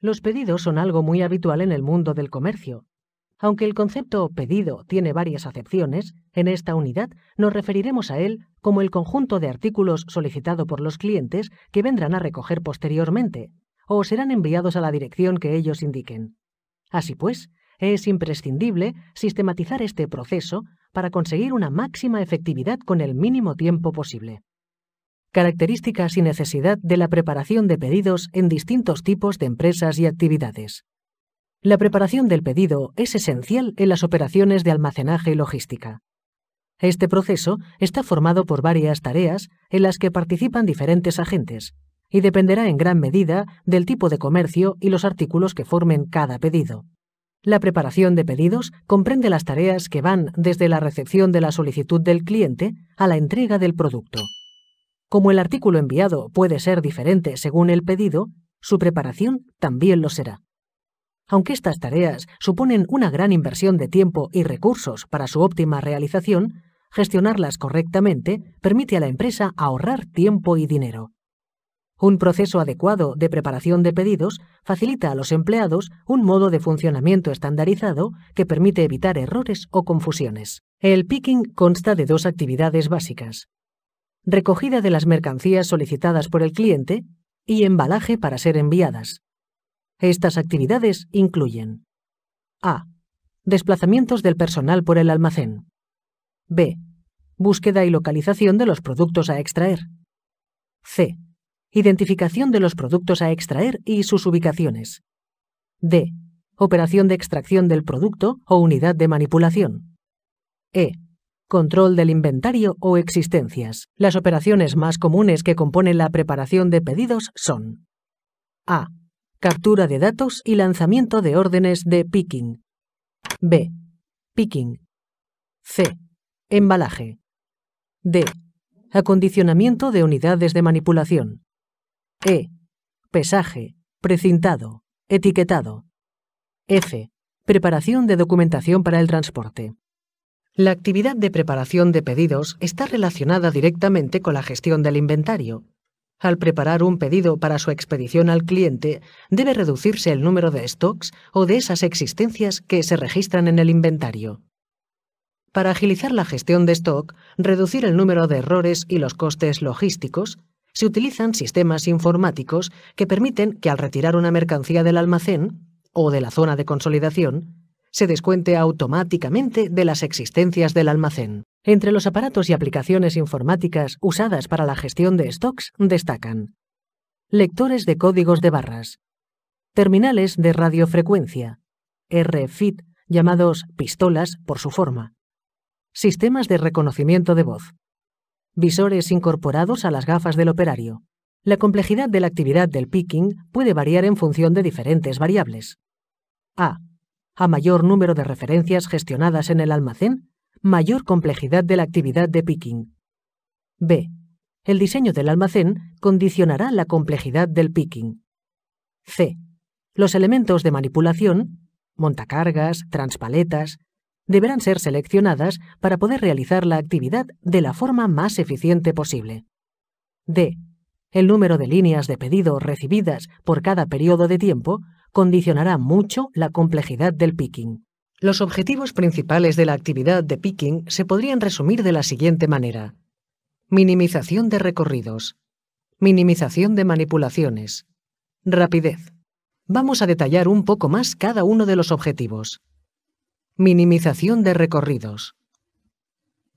Los pedidos son algo muy habitual en el mundo del comercio. Aunque el concepto pedido tiene varias acepciones, en esta unidad nos referiremos a él como el conjunto de artículos solicitado por los clientes que vendrán a recoger posteriormente, o serán enviados a la dirección que ellos indiquen. Así pues, es imprescindible sistematizar este proceso para conseguir una máxima efectividad con el mínimo tiempo posible. Características y necesidad de la preparación de pedidos en distintos tipos de empresas y actividades. La preparación del pedido es esencial en las operaciones de almacenaje y logística. Este proceso está formado por varias tareas en las que participan diferentes agentes y dependerá en gran medida del tipo de comercio y los artículos que formen cada pedido. La preparación de pedidos comprende las tareas que van desde la recepción de la solicitud del cliente a la entrega del producto. Como el artículo enviado puede ser diferente según el pedido, su preparación también lo será. Aunque estas tareas suponen una gran inversión de tiempo y recursos para su óptima realización, gestionarlas correctamente permite a la empresa ahorrar tiempo y dinero. Un proceso adecuado de preparación de pedidos facilita a los empleados un modo de funcionamiento estandarizado que permite evitar errores o confusiones. El picking consta de dos actividades básicas: recogida de las mercancías solicitadas por el cliente y embalaje para ser enviadas. Estas actividades incluyen: A. Desplazamientos del personal por el almacén. B. Búsqueda y localización de los productos a extraer. C. Identificación de los productos a extraer y sus ubicaciones. D. Operación de extracción del producto o unidad de manipulación. E. Control del inventario o existencias. Las operaciones más comunes que componen la preparación de pedidos son: A. Captura de datos y lanzamiento de órdenes de picking. B. Picking. C. Embalaje. D. Acondicionamiento de unidades de manipulación. E. Pesaje, precintado, etiquetado. F. Preparación de documentación para el transporte. La actividad de preparación de pedidos está relacionada directamente con la gestión del inventario. Al preparar un pedido para su expedición al cliente, debe reducirse el número de stocks o de esas existencias que se registran en el inventario. Para agilizar la gestión de stock, reducir el número de errores y los costes logísticos, se utilizan sistemas informáticos que permiten que al retirar una mercancía del almacén o de la zona de consolidación, se descuente automáticamente de las existencias del almacén. Entre los aparatos y aplicaciones informáticas usadas para la gestión de stocks destacan: lectores de códigos de barras, terminales de radiofrecuencia, RFID, llamados pistolas por su forma, sistemas de reconocimiento de voz, visores incorporados a las gafas del operario. La complejidad de la actividad del picking puede variar en función de diferentes variables. A mayor número de referencias gestionadas en el almacén, mayor complejidad de la actividad de picking. B. El diseño del almacén condicionará la complejidad del picking. C. Los elementos de manipulación, montacargas, transpaletas, deberán ser seleccionadas para poder realizar la actividad de la forma más eficiente posible. D. El número de líneas de pedido recibidas por cada periodo de tiempo condicionará mucho la complejidad del picking. Los objetivos principales de la actividad de picking se podrían resumir de la siguiente manera: minimización de recorridos, minimización de manipulaciones, rapidez. Vamos a detallar un poco más cada uno de los objetivos. Minimización de recorridos.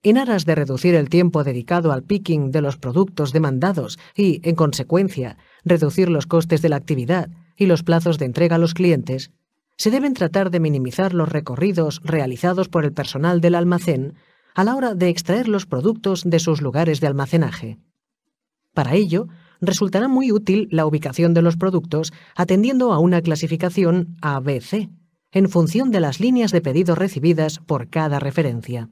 En aras de reducir el tiempo dedicado al picking de los productos demandados y, en consecuencia, reducir los costes de la actividad y los plazos de entrega a los clientes, se deben tratar de minimizar los recorridos realizados por el personal del almacén a la hora de extraer los productos de sus lugares de almacenaje. Para ello, resultará muy útil la ubicación de los productos atendiendo a una clasificación ABC, en función de las líneas de pedido recibidas por cada referencia.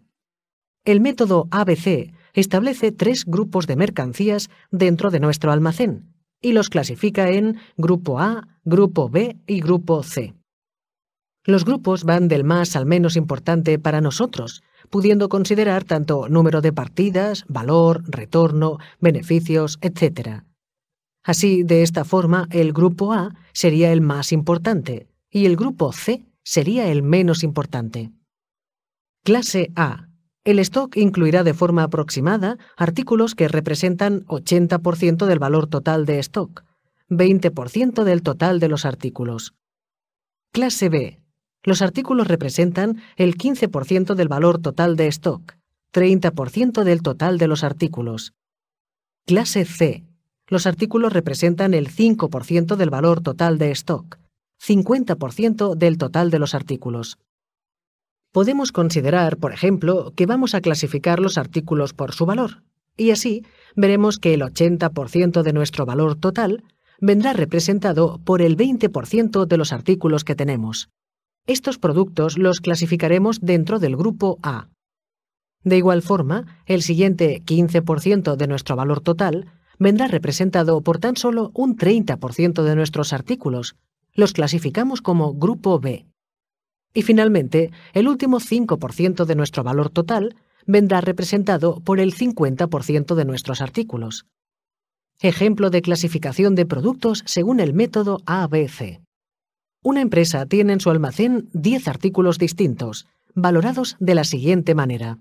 El método ABC establece 3 grupos de mercancías dentro de nuestro almacén y los clasifica en Grupo A, Grupo B y Grupo C. Los grupos van del más al menos importante para nosotros, pudiendo considerar tanto número de partidas, valor, retorno, beneficios, etc. Así, de esta forma, el grupo A sería el más importante y el grupo C sería el menos importante. Clase A. El stock incluirá de forma aproximada artículos que representan 80% del valor total de stock, 20% del total de los artículos. Clase B. Los artículos representan el 15% del valor total de stock, 30% del total de los artículos. Clase C. Los artículos representan el 5% del valor total de stock, 50% del total de los artículos. Podemos considerar, por ejemplo, que vamos a clasificar los artículos por su valor, y así veremos que el 80% de nuestro valor total vendrá representado por el 20% de los artículos que tenemos. Estos productos los clasificaremos dentro del grupo A. De igual forma, el siguiente 15% de nuestro valor total vendrá representado por tan solo un 30% de nuestros artículos. Los clasificamos como grupo B. Y finalmente, el último 5% de nuestro valor total vendrá representado por el 50% de nuestros artículos. Ejemplo de clasificación de productos según el método ABC. Una empresa tiene en su almacén 10 artículos distintos, valorados de la siguiente manera.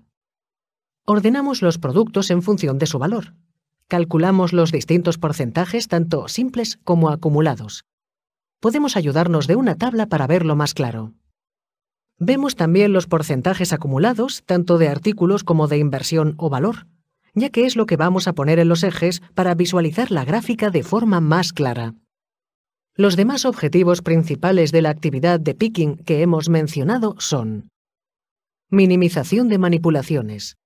Ordenamos los productos en función de su valor. Calculamos los distintos porcentajes tanto simples como acumulados. Podemos ayudarnos de una tabla para verlo más claro. Vemos también los porcentajes acumulados tanto de artículos como de inversión o valor, ya que es lo que vamos a poner en los ejes para visualizar la gráfica de forma más clara. Los demás objetivos principales de la actividad de picking que hemos mencionado son: minimización de manipulaciones.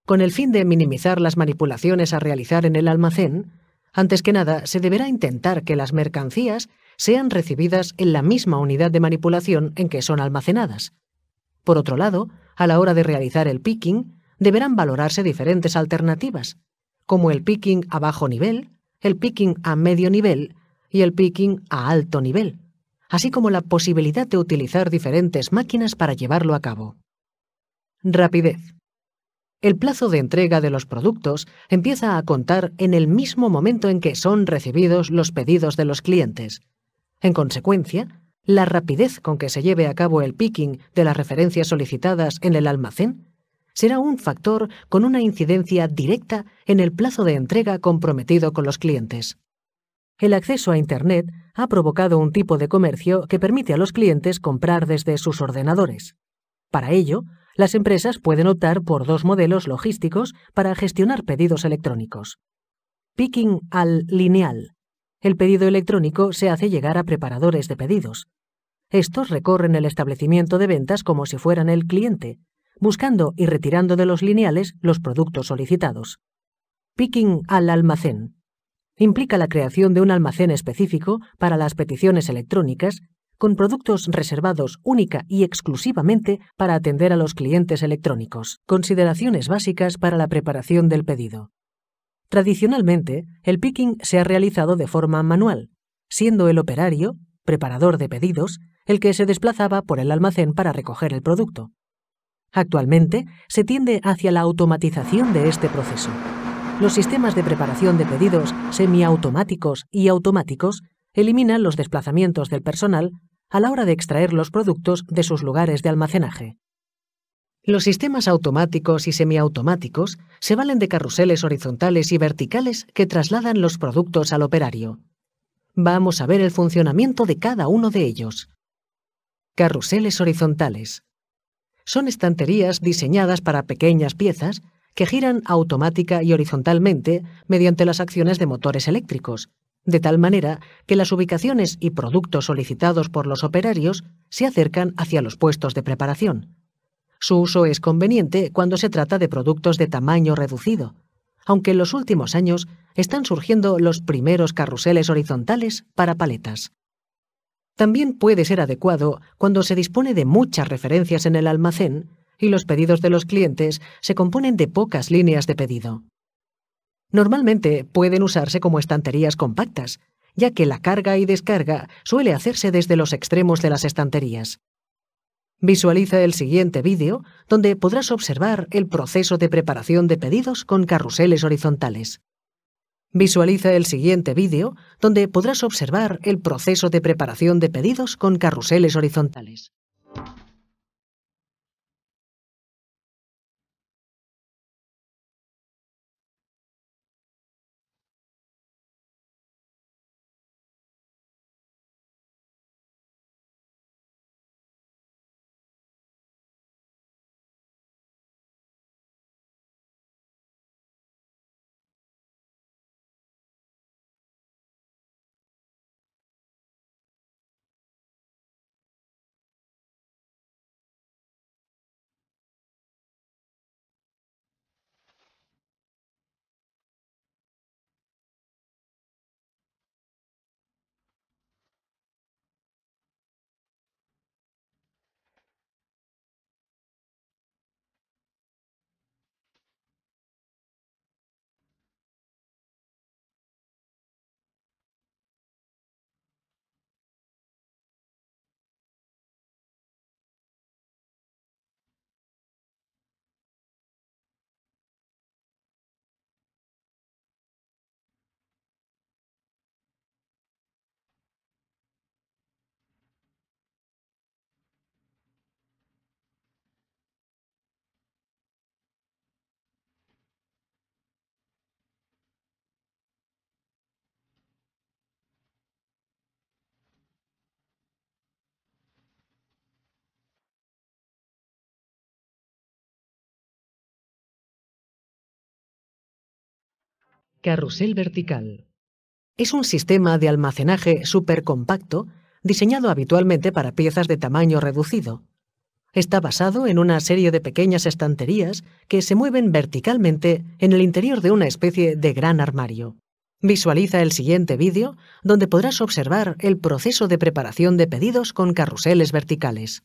Con el fin de minimizar las manipulaciones a realizar en el almacén, antes que nada se deberá intentar que las mercancías sean recibidas en la misma unidad de manipulación en que son almacenadas. Por otro lado, a la hora de realizar el picking, deberán valorarse diferentes alternativas, como el picking a bajo nivel, el picking a medio nivel y el picking a alto nivel, así como la posibilidad de utilizar diferentes máquinas para llevarlo a cabo. Rapidez. El plazo de entrega de los productos empieza a contar en el mismo momento en que son recibidos los pedidos de los clientes. En consecuencia, la rapidez con que se lleve a cabo el picking de las referencias solicitadas en el almacén será un factor con una incidencia directa en el plazo de entrega comprometido con los clientes. El acceso a Internet ha provocado un tipo de comercio que permite a los clientes comprar desde sus ordenadores. Para ello, las empresas pueden optar por dos modelos logísticos para gestionar pedidos electrónicos. Picking al lineal. El pedido electrónico se hace llegar a preparadores de pedidos. Estos recorren el establecimiento de ventas como si fueran el cliente, buscando y retirando de los lineales los productos solicitados. Picking al almacén. Implica la creación de un almacén específico para las peticiones electrónicas, con productos reservados única y exclusivamente para atender a los clientes electrónicos. Consideraciones básicas para la preparación del pedido. Tradicionalmente, el picking se ha realizado de forma manual, siendo el operario, preparador de pedidos, el que se desplazaba por el almacén para recoger el producto. Actualmente, se tiende hacia la automatización de este proceso. Los sistemas de preparación de pedidos semiautomáticos y automáticos eliminan los desplazamientos del personal a la hora de extraer los productos de sus lugares de almacenaje. Los sistemas automáticos y semiautomáticos se valen de carruseles horizontales y verticales que trasladan los productos al operario. Vamos a ver el funcionamiento de cada uno de ellos. Carruseles horizontales. Son estanterías diseñadas para pequeñas piezas que giran automática y horizontalmente mediante las acciones de motores eléctricos, de tal manera que las ubicaciones y productos solicitados por los operarios se acercan hacia los puestos de preparación. Su uso es conveniente cuando se trata de productos de tamaño reducido, aunque en los últimos años están surgiendo los primeros carruseles horizontales para paletas. También puede ser adecuado cuando se dispone de muchas referencias en el almacén y los pedidos de los clientes se componen de pocas líneas de pedido. Normalmente pueden usarse como estanterías compactas, ya que la carga y descarga suele hacerse desde los extremos de las estanterías. Visualiza el siguiente vídeo, donde podrás observar el proceso de preparación de pedidos con carruseles horizontales. Visualiza el siguiente vídeo, donde podrás observar el proceso de preparación de pedidos con carruseles horizontales. Carrusel vertical. Es un sistema de almacenaje supercompacto diseñado habitualmente para piezas de tamaño reducido. Está basado en una serie de pequeñas estanterías que se mueven verticalmente en el interior de una especie de gran armario. Visualiza el siguiente vídeo, donde podrás observar el proceso de preparación de pedidos con carruseles verticales.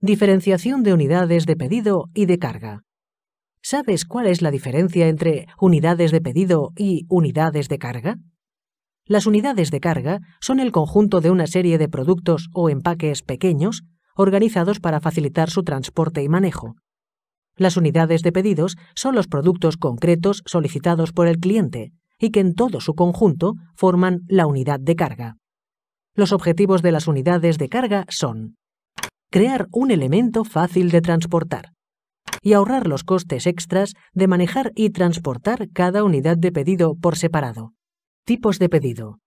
Diferenciación de unidades de pedido y de carga. ¿Sabes cuál es la diferencia entre unidades de pedido y unidades de carga? Las unidades de carga son el conjunto de una serie de productos o empaques pequeños organizados para facilitar su transporte y manejo. Las unidades de pedidos son los productos concretos solicitados por el cliente y que en todo su conjunto forman la unidad de carga. Los objetivos de las unidades de carga son crear un elemento fácil de transportar y ahorrar los costes extras de manejar y transportar cada unidad de pedido por separado. Tipos de pedido.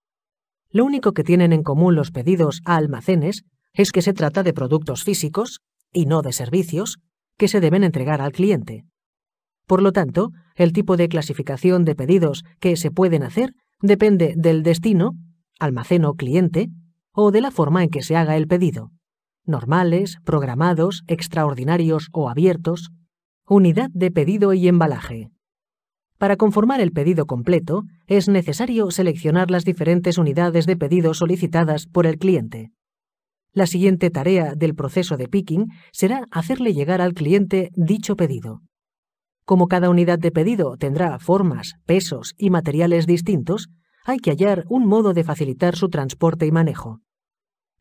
Lo único que tienen en común los pedidos a almacenes es que se trata de productos físicos, y no de servicios, que se deben entregar al cliente. Por lo tanto, el tipo de clasificación de pedidos que se pueden hacer depende del destino, almacén o cliente, o de la forma en que se haga el pedido. Normales, programados, extraordinarios o abiertos. Unidad de pedido y embalaje. Para conformar el pedido completo, es necesario seleccionar las diferentes unidades de pedido solicitadas por el cliente. La siguiente tarea del proceso de picking será hacerle llegar al cliente dicho pedido. Como cada unidad de pedido tendrá formas, pesos y materiales distintos, hay que hallar un modo de facilitar su transporte y manejo.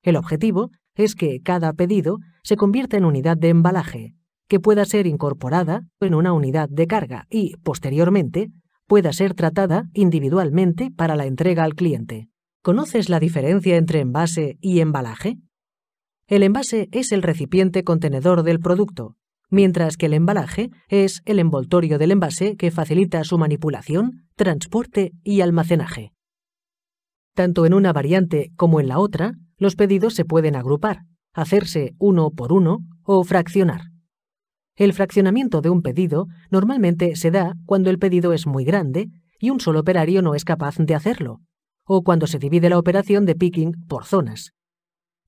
El objetivo es que cada pedido se convierta en unidad de embalaje, que pueda ser incorporada en una unidad de carga y, posteriormente, pueda ser tratada individualmente para la entrega al cliente. ¿Conoces la diferencia entre envase y embalaje? El envase es el recipiente contenedor del producto, mientras que el embalaje es el envoltorio del envase que facilita su manipulación, transporte y almacenaje. Tanto en una variante como en la otra, los pedidos se pueden agrupar, hacerse uno por uno o fraccionar. El fraccionamiento de un pedido normalmente se da cuando el pedido es muy grande y un solo operario no es capaz de hacerlo, o cuando se divide la operación de picking por zonas.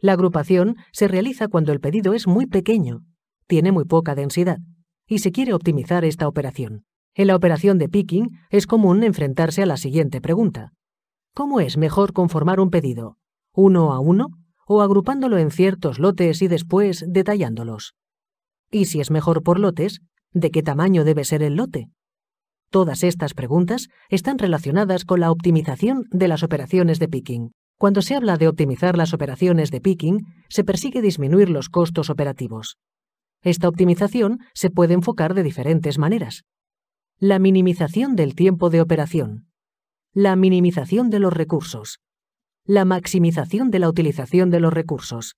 La agrupación se realiza cuando el pedido es muy pequeño, tiene muy poca densidad, y se quiere optimizar esta operación. En la operación de picking es común enfrentarse a la siguiente pregunta. ¿Cómo es mejor conformar un pedido? ¿Uno a uno o agrupándolo en ciertos lotes y después detallándolos? Y si es mejor por lotes, ¿de qué tamaño debe ser el lote? Todas estas preguntas están relacionadas con la optimización de las operaciones de picking. Cuando se habla de optimizar las operaciones de picking, se persigue disminuir los costos operativos. Esta optimización se puede enfocar de diferentes maneras. La minimización del tiempo de operación. La minimización de los recursos. La maximización de la utilización de los recursos.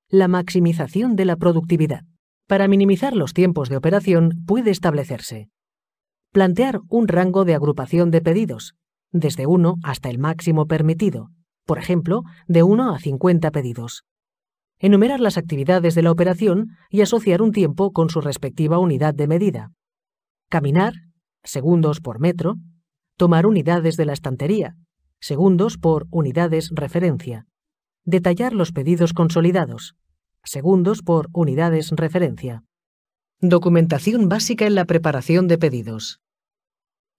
La maximización de la productividad. Para minimizar los tiempos de operación puede establecerse: plantear un rango de agrupación de pedidos, desde 1 hasta el máximo permitido, por ejemplo, de 1 a 50 pedidos. Enumerar las actividades de la operación y asociar un tiempo con su respectiva unidad de medida. Caminar, segundos por metro. Tomar unidades de la estantería, segundos por unidades referencia. Detallar los pedidos consolidados, segundos por unidades referencia. Documentación básica en la preparación de pedidos.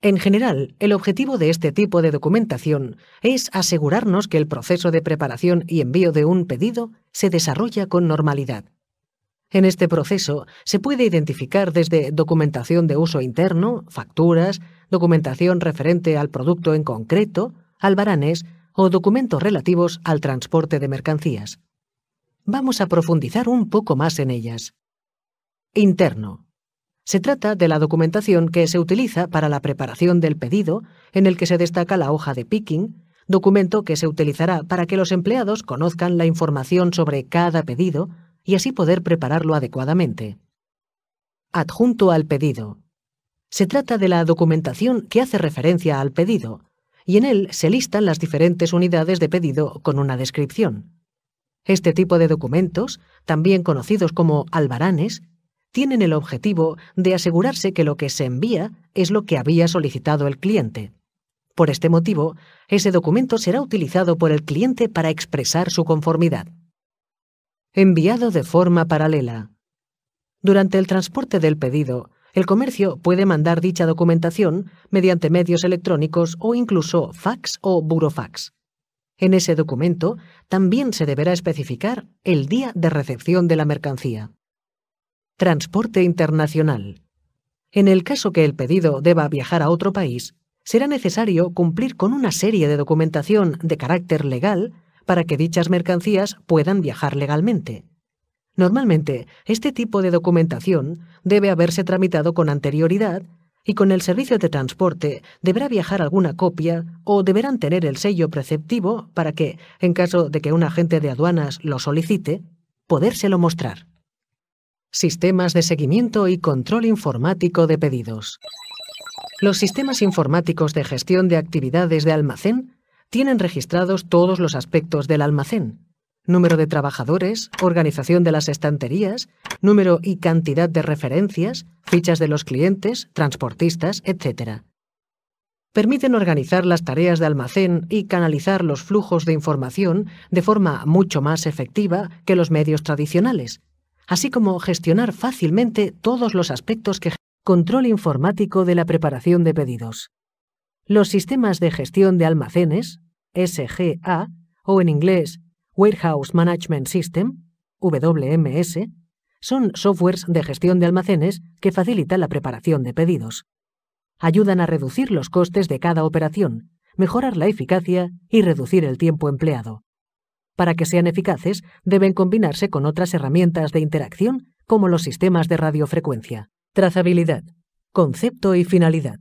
En general, el objetivo de este tipo de documentación es asegurarnos que el proceso de preparación y envío de un pedido se desarrolla con normalidad. En este proceso se puede identificar desde documentación de uso interno, facturas, documentación referente al producto en concreto, albaranes o documentos relativos al transporte de mercancías. Vamos a profundizar un poco más en ellas. Interno. Se trata de la documentación que se utiliza para la preparación del pedido, en el que se destaca la hoja de picking, documento que se utilizará para que los empleados conozcan la información sobre cada pedido y así poder prepararlo adecuadamente. Adjunto al pedido. Se trata de la documentación que hace referencia al pedido, y en él se listan las diferentes unidades de pedido con una descripción. Este tipo de documentos, también conocidos como albaranes, tienen el objetivo de asegurarse que lo que se envía es lo que había solicitado el cliente. Por este motivo, ese documento será utilizado por el cliente para expresar su conformidad. Enviado de forma paralela. Durante el transporte del pedido, el comercio puede mandar dicha documentación mediante medios electrónicos o incluso fax o burofax. En ese documento también se deberá especificar el día de recepción de la mercancía. Transporte internacional. En el caso que el pedido deba viajar a otro país, será necesario cumplir con una serie de documentación de carácter legal para que dichas mercancías puedan viajar legalmente. Normalmente, este tipo de documentación debe haberse tramitado con anterioridad y con el servicio de transporte deberá viajar alguna copia o deberán tener el sello preceptivo para que, en caso de que un agente de aduanas lo solicite, podérselo mostrar. Sistemas de seguimiento y control informático de pedidos. Los sistemas informáticos de gestión de actividades de almacén tienen registrados todos los aspectos del almacén: número de trabajadores, organización de las estanterías, número y cantidad de referencias, fichas de los clientes, transportistas, etc. Permiten organizar las tareas de almacén y canalizar los flujos de información de forma mucho más efectiva que los medios tradicionales, así como gestionar fácilmente todos los aspectos que control informático de la preparación de pedidos. Los sistemas de gestión de almacenes, SGA, o en inglés Warehouse Management System, WMS, son softwares de gestión de almacenes que facilitan la preparación de pedidos. Ayudan a reducir los costes de cada operación, mejorar la eficacia y reducir el tiempo empleado. Para que sean eficaces, deben combinarse con otras herramientas de interacción, como los sistemas de radiofrecuencia. Trazabilidad, concepto y finalidad.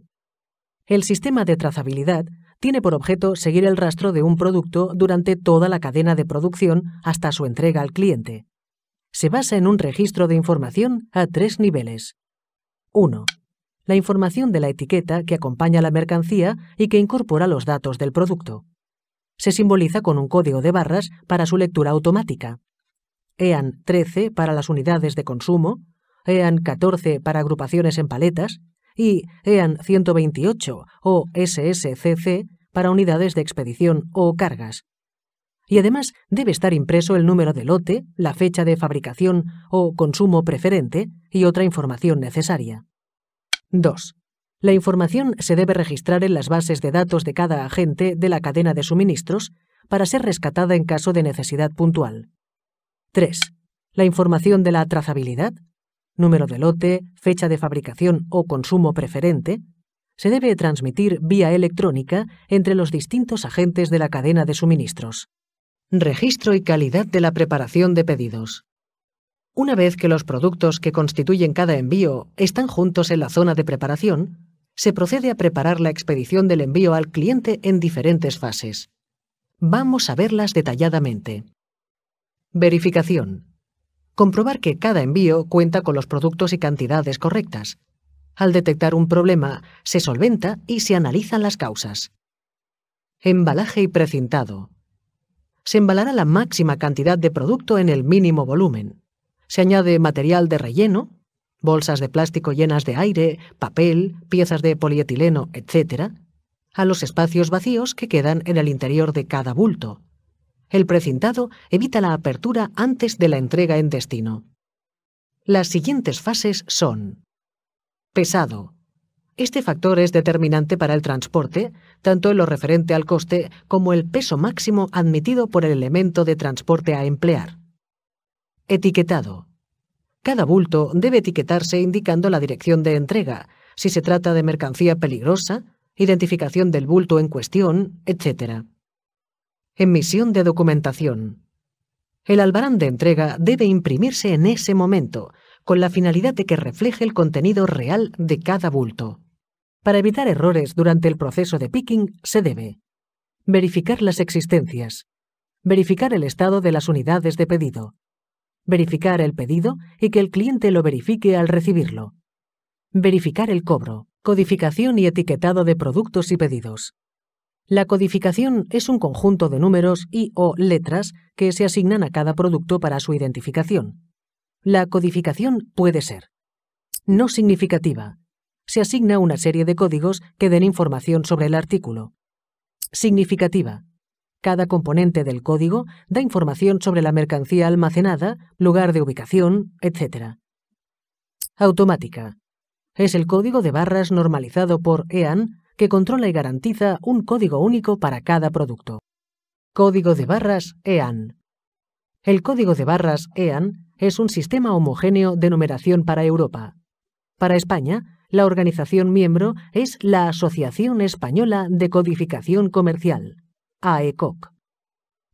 El sistema de trazabilidad tiene por objeto seguir el rastro de un producto durante toda la cadena de producción hasta su entrega al cliente, Se basa en un registro de información a 3 niveles. 1. La información de la etiqueta que acompaña la mercancía y que incorpora los datos del producto. Se simboliza con un código de barras para su lectura automática. EAN 13 para las unidades de consumo, EAN 14 para agrupaciones en paletas y EAN 128 o SSCC para unidades de expedición o cargas. Y además debe estar impreso el número de lote, la fecha de fabricación o consumo preferente y otra información necesaria. 2. La información se debe registrar en las bases de datos de cada agente de la cadena de suministros para ser rescatada en caso de necesidad puntual. 3. La información de la trazabilidad, número de lote, fecha de fabricación o consumo preferente, se debe transmitir vía electrónica entre los distintos agentes de la cadena de suministros. Registro y calidad de la preparación de pedidos. Una vez que los productos que constituyen cada envío están juntos en la zona de preparación, se procede a preparar la expedición del envío al cliente en diferentes fases. Vamos a verlas detalladamente. Verificación. Comprobar que cada envío cuenta con los productos y cantidades correctas. Al detectar un problema, se solventa y se analizan las causas. Embalaje y precintado. Se embalará la máxima cantidad de producto en el mínimo volumen. Se añade material de relleno, bolsas de plástico llenas de aire, papel, piezas de polietileno, etc., a los espacios vacíos que quedan en el interior de cada bulto. El precintado evita la apertura antes de la entrega en destino. Las siguientes fases son: pesado. Este factor es determinante para el transporte, tanto en lo referente al coste como el peso máximo admitido por el elemento de transporte a emplear. Etiquetado. Cada bulto debe etiquetarse indicando la dirección de entrega, si se trata de mercancía peligrosa, identificación del bulto en cuestión, etc. Emisión de documentación. El albarán de entrega debe imprimirse en ese momento, con la finalidad de que refleje el contenido real de cada bulto. Para evitar errores durante el proceso de picking, se debe verificar las existencias, verificar el estado de las unidades de pedido, verificar el pedido y que el cliente lo verifique al recibirlo, verificar el cobro, codificación y etiquetado de productos y pedidos. La codificación es un conjunto de números y o letras que se asignan a cada producto para su identificación. La codificación puede ser no significativa. Se asigna una serie de códigos que den información sobre el artículo. Significativa. Cada componente del código da información sobre la mercancía almacenada, lugar de ubicación, etc. Automática. Es el código de barras normalizado por EAN que controla y garantiza un código único para cada producto. Código de barras EAN. El código de barras EAN es un sistema homogéneo de numeración para Europa. Para España, la organización miembro es la Asociación Española de Codificación Comercial, AECOC.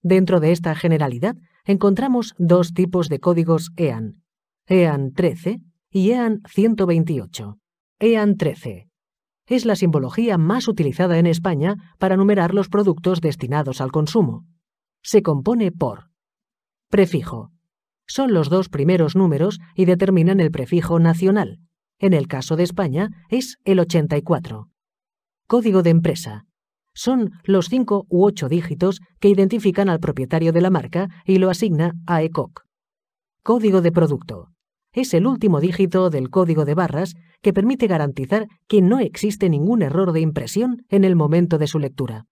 Dentro de esta generalidad encontramos dos tipos de códigos EAN, EAN 13 y EAN 128. EAN 13 es la simbología más utilizada en España para numerar los productos destinados al consumo. Se compone por prefijo. Son los dos primeros números y determinan el prefijo nacional. En el caso de España es el 84. Código de empresa. Son los 5 u 8 dígitos que identifican al propietario de la marca y lo asigna a AECOC. Código de producto. Es el último dígito del código de barras que permite garantizar que no existe ningún error de impresión en el momento de su lectura.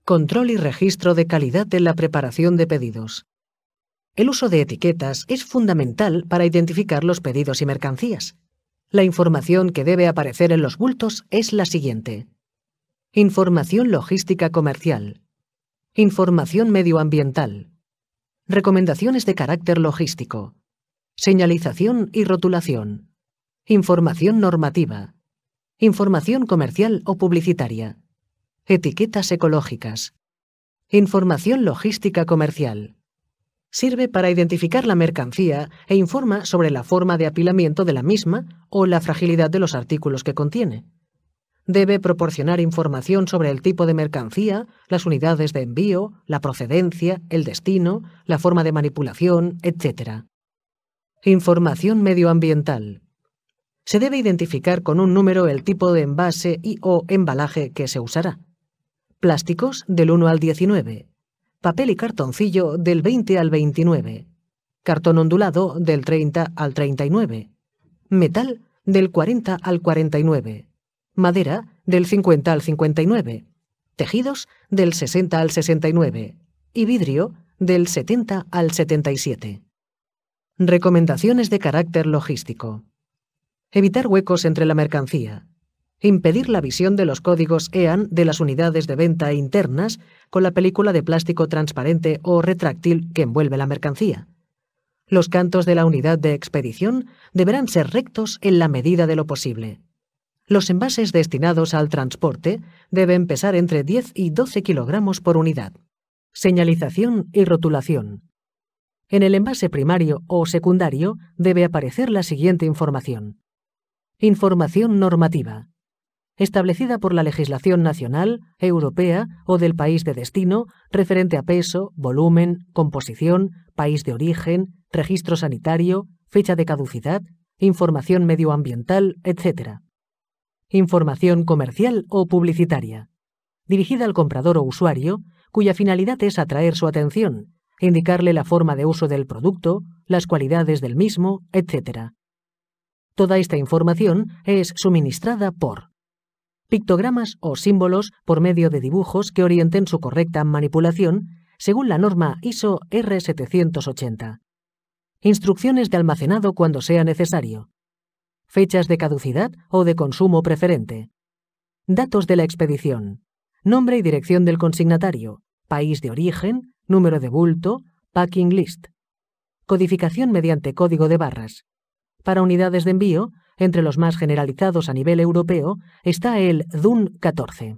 Control y registro de calidad en la preparación de pedidos. El uso de etiquetas es fundamental para identificar los pedidos y mercancías. La información que debe aparecer en los bultos es la siguiente: información logística comercial, información medioambiental, recomendaciones de carácter logístico, señalización y rotulación, información normativa, información comercial o publicitaria, etiquetas ecológicas, información logística comercial, Sirve para identificar la mercancía e informa sobre la forma de apilamiento de la misma o la fragilidad de los artículos que contiene. Debe proporcionar información sobre el tipo de mercancía, las unidades de envío, la procedencia, el destino, la forma de manipulación, etc. Información medioambiental. Se debe identificar con un número el tipo de envase y/o embalaje que se usará. Plásticos del 1 al 19. Papel y cartoncillo del 20 al 29. Cartón ondulado del 30 al 39. Metal del 40 al 49. Madera del 50 al 59. Tejidos del 60 al 69. Y vidrio del 70 al 77. Recomendaciones de carácter logístico. Evitar huecos entre la mercancía. Impedir la visión de los códigos EAN de las unidades de venta internas con la película de plástico transparente o retráctil que envuelve la mercancía. Los cantos de la unidad de expedición deberán ser rectos en la medida de lo posible. Los envases destinados al transporte deben pesar entre 10 y 12 kilogramos por unidad. Señalización y rotulación. En el envase primario o secundario debe aparecer la siguiente información. Información normativa. Establecida por la legislación nacional, europea o del país de destino, referente a peso, volumen, composición, país de origen, registro sanitario, fecha de caducidad, información medioambiental, etc. Información comercial o publicitaria. Dirigida al comprador o usuario, cuya finalidad es atraer su atención, indicarle la forma de uso del producto, las cualidades del mismo, etc. Toda esta información es suministrada por pictogramas o símbolos por medio de dibujos que orienten su correcta manipulación según la norma ISO R780. Instrucciones de almacenado cuando sea necesario. Fechas de caducidad o de consumo preferente. Datos de la expedición. Nombre y dirección del consignatario. País de origen, número de bulto, packing list. Codificación mediante código de barras. Para unidades de envío, entre los más generalizados a nivel europeo está el DUN 14.